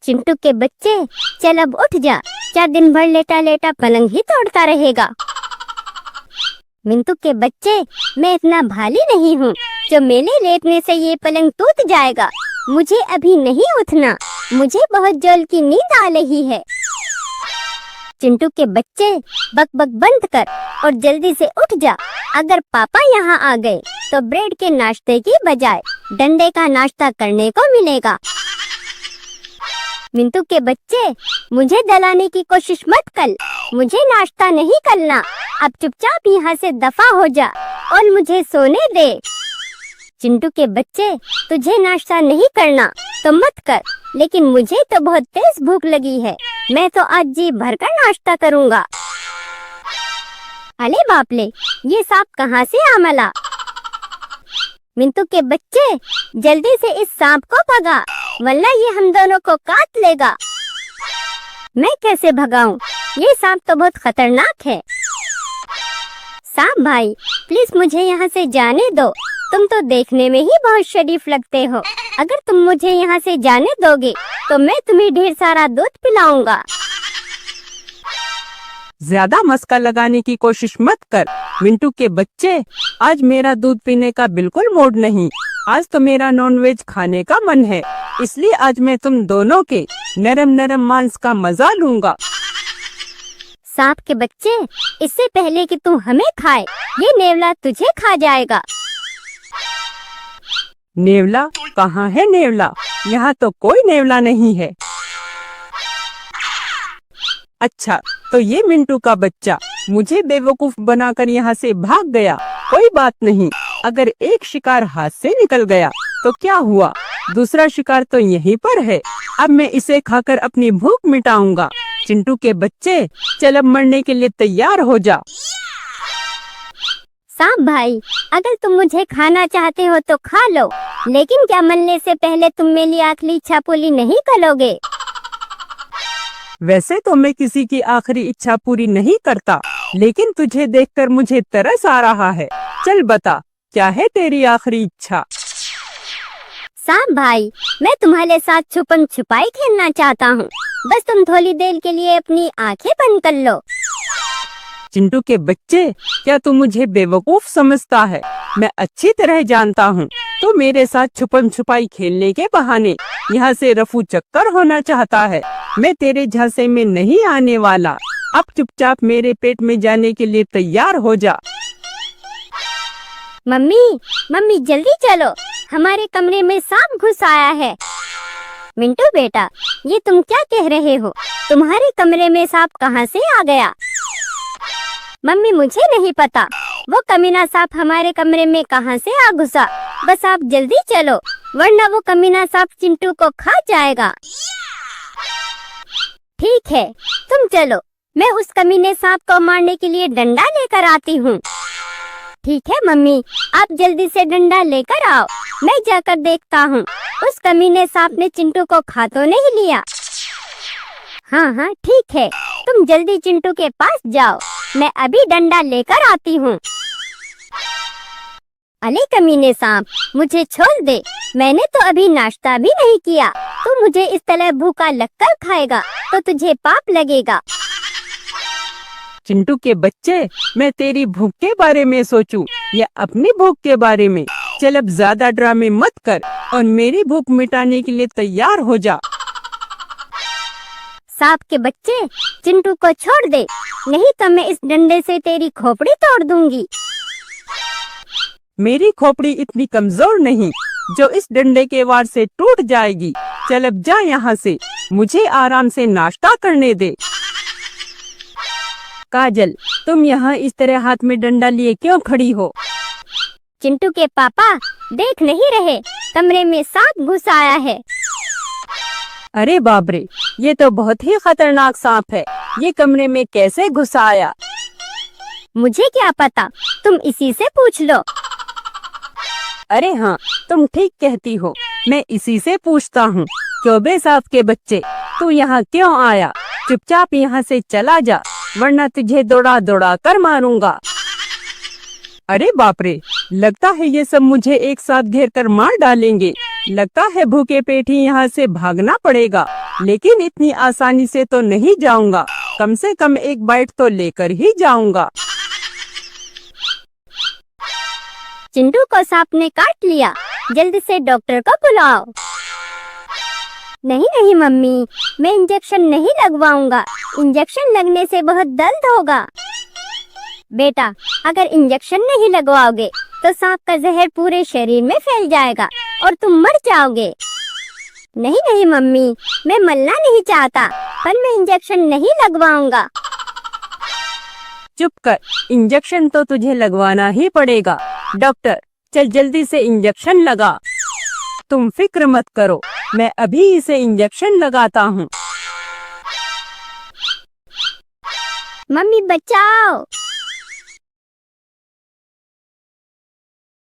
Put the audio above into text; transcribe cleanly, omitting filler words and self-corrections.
चिंटू के बच्चे, चल अब उठ जा, क्या दिन भर लेटा लेटा पलंग ही तोड़ता रहेगा। मिंटू के बच्चे, मैं इतना भाली नहीं हूँ जो मेरे लेटने से ये पलंग टूट जाएगा। मुझे अभी नहीं उठना, मुझे बहुत जोर की नींद आ रही है। चिंटू के बच्चे, बक बक बंद कर और जल्दी से उठ जा। अगर पापा यहाँ आ गए तो ब्रेड के नाश्ते की बजाय डंडे का नाश्ता करने को मिलेगा। मिंटू के बच्चे, मुझे दलाने की कोशिश मत कर, मुझे नाश्ता नहीं करना। अब चुपचाप यहाँ से दफा हो जा और मुझे सोने दे। चिंटू के बच्चे, तुझे नाश्ता नहीं करना तो मत कर, लेकिन मुझे तो बहुत तेज भूख लगी है, मैं तो आज जी भरकर नाश्ता करूँगा। अरे बाप ले, ये सांप कहाँ से आ मिला। मिंटू के बच्चे, जल्दी से इस सांप को भगा, वरना ये हम दोनों को काट लेगा। मैं कैसे भगाऊं? ये सांप तो बहुत खतरनाक है। सांप भाई, प्लीज मुझे यहाँ से जाने दो, तुम तो देखने में ही बहुत शरीफ लगते हो। अगर तुम मुझे यहाँ से जाने दोगे तो मैं तुम्हें ढेर सारा दूध पिलाऊंगा। ज्यादा मस्का लगाने की कोशिश मत कर मिंटू के बच्चे, आज मेरा दूध पीने का बिल्कुल मूड नहीं। आज तो मेरा नॉनवेज खाने का मन है, इसलिए आज मैं तुम दोनों के नरम नरम मांस का मजा लूंगा। सांप के बच्चे, इससे पहले कि तू हमें खाए, ये नेवला तुझे खा जाएगा। नेवला? कहाँ है नेवला? यहाँ तो कोई नेवला नहीं है। अच्छा, तो ये मिंटू का बच्चा मुझे बेवकूफ बनाकर यहाँ से भाग गया। कोई बात नहीं, अगर एक शिकार हाथ से निकल गया तो क्या हुआ, दूसरा शिकार तो यहीं पर है। अब मैं इसे खाकर अपनी भूख मिटाऊंगा। चिंटू के बच्चे, चल अब मरने के लिए तैयार हो जा। सांप भाई, अगर तुम मुझे खाना चाहते हो तो खा लो, लेकिन क्या मरने से पहले तुम मेरी आखिरी इच्छा पूरी नहीं करोगे? वैसे तो मैं किसी की आखिरी इच्छा पूरी नहीं करता, लेकिन तुझे देखकर मुझे तरस आ रहा है। चल बता, क्या है तेरी आखिरी इच्छा? सांप भाई, मैं तुम्हारे साथ छुपन छुपाई खेलना चाहता हूँ, बस तुम थोड़ी देर के लिए अपनी आंखें बंद कर लो। चिंटू के बच्चे, क्या तू मुझे बेवकूफ समझता है? मैं अच्छी तरह जानता हूँ तू मेरे साथ छुपन छुपाई खेलने के बहाने यहाँ से रफू चक्कर होना चाहता है। मैं तेरे झांसे में नहीं आने वाला। अब चुपचाप मेरे पेट में जाने के लिए तैयार हो जा। मम्मी जल्दी चलो, हमारे कमरे में सांप घुस आया है। मिंटू बेटा, ये तुम क्या कह रहे हो? तुम्हारे कमरे में सांप कहाँ से आ गया? मम्मी मुझे नहीं पता, वो कमीना सांप हमारे कमरे में कहाँ से आ घुसा। बस आप जल्दी चलो, वरना वो कमीना सांप चिंटू को खा जाएगा। ठीक है, तुम चलो, मैं उस कमीने सांप को मारने के लिए डंडा लेकर आती हूँ। ठीक है मम्मी, आप जल्दी से डंडा लेकर आओ, मैं जाकर देखता हूँ उस कमीने सांप ने चिंटू को खा तो नहीं लिया। हाँ ठीक है, तुम जल्दी चिंटू के पास जाओ, मैं अभी डंडा लेकर आती हूँ। अरे कमीने सांप, मुझे छोड़ दे, मैंने तो अभी नाश्ता भी नहीं किया। तू मुझे इस तरह भूखा लगकर खाएगा तो तुझे पाप लगेगा। चिंटू के बच्चे, मैं तेरी भूख के बारे में सोचूं या अपनी भूख के बारे में? चल अब ज्यादा ड्रामे मत कर और मेरी भूख मिटाने के लिए तैयार हो जा। सांप के बच्चे, चिंटू को छोड़ दे, नहीं तो मैं इस डंडे से तेरी खोपड़ी तोड़ दूंगी। मेरी खोपड़ी इतनी कमजोर नहीं जो इस डंडे के वार से टूट जाएगी। चल अब जा यहाँ से, मुझे आराम से नाश्ता करने दे। काजल, तुम यहाँ इस तरह हाथ में डंडा लिए क्यों खड़ी हो? चिंटू के पापा देख नहीं रहे, कमरे में सांप घुस आया है। अरे बाप रे, ये तो बहुत ही खतरनाक सांप है, ये कमरे में कैसे घुस आया? मुझे क्या पता, तुम इसी से पूछ लो। अरे हाँ, तुम ठीक कहती हो, मैं इसी से पूछता हूँ। चौबे सांप के बच्चे, तू यहाँ क्यों आया? चुपचाप यहाँ से चला जा, वरना तुझे दौड़ा दौड़ा कर मारूंगा। अरे बाप रे, लगता है ये सब मुझे एक साथ घेर कर मार डालेंगे। लगता है भूखे पेट ही यहाँ से भागना पड़ेगा, लेकिन इतनी आसानी से तो नहीं जाऊंगा। कम से कम एक बाइट तो लेकर ही जाऊंगा। चिंटू को सांप ने काट लिया, जल्दी से डॉक्टर को बुलाओ। नहीं नहीं मम्मी, मैं इंजेक्शन नहीं लगवाऊंगा। इंजेक्शन लगने से बहुत दर्द होगा। बेटा, अगर इंजेक्शन नहीं लगवाओगे तो सांप का जहर पूरे शरीर में फैल जाएगा और तुम मर जाओगे। नहीं नहीं मम्मी, मैं मरना नहीं चाहता, पर मैं इंजेक्शन नहीं लगवाऊंगा। चुप कर, इंजेक्शन तो तुझे लगवाना ही पड़ेगा। डॉक्टर, चल जल्दी से इंजेक्शन लगा। तुम फिक्र मत करो, मैं अभी इसे इंजेक्शन लगाता हूँ। मम्मी बचाओ।